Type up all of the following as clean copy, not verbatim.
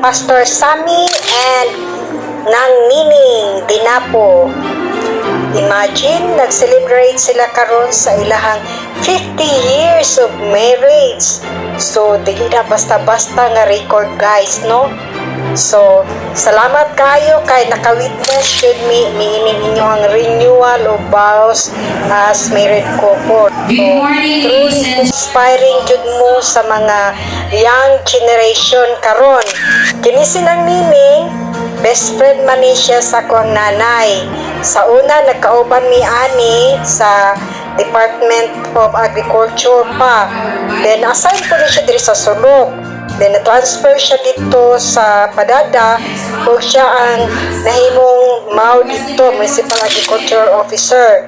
Pastor Sammy and Nang Nining Dinapo. Imagine, nag-celebrate sila karon sa ilahang 50 years of marriage. So, di na basta-basta nga record, guys, no? So, salamat kayo kay naka-witness with me niining inyo ang renewal of vows as married couple. Good morning, Truly inspiring jud mo sa mga young generation karon. Kini sinang Nining, best friend man ni siya sa akong nanay. Sa una, nagkauban mi ani sa Department of Agriculture pa. Then, assign po rin siya diri sa Sulok. Then, na-transfer siya dito sa Padada o siya ang nahimong mao dito, Municipal Agriculture Officer.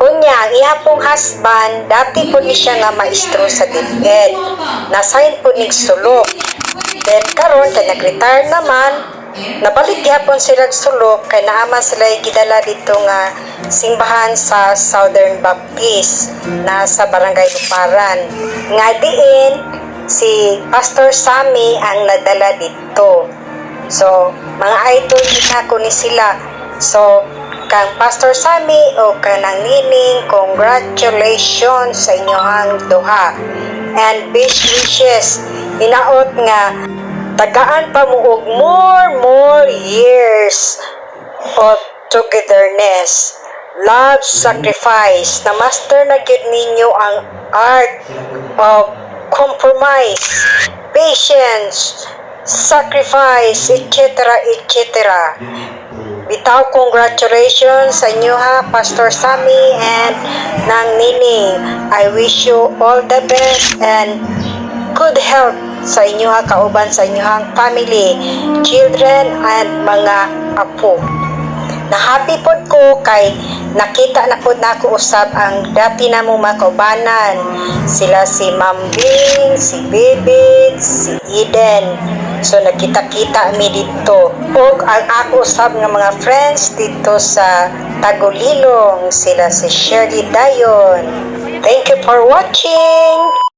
Unya, ang ihapong husband, dati po ni siya nga maestro sa DepEd. Na-assign po ni Sulok. Then, karon kay nag-retire naman, nabalik gyapon sila Sulok kay naaman sila gidala dito nga simbahan sa Southern Baptist na sa Barangay Luparan. Nga diin si Pastor Sammy ang nagdala dito. So, mga idol ko ni sila. So, kang Pastor Sammy o kanang Nining, congratulations sa inyong duha. And best wishes, hinaot nga tagaan pa mo og more years of togetherness, love, sacrifice. Na master na gyud ninyo ang art of compromise, patience, sacrifice, etc. Bitaw, congratulations sa inyo ha, Pastor Sammy and Nang Nining. I wish you all the best and good health sa inyo ha, kauban sa inyong family, children, and mga apo. Na happy pod ko kay nakita na pod na ako usab ang dati na mong makaubanan. Sila si Ma'am Bing, si Bibig, si Eden. So nakita-kita mi dito. O ang ako usab nga mga friends dito sa Tagulilong, sila si Shirley Dayon. Thank you for watching!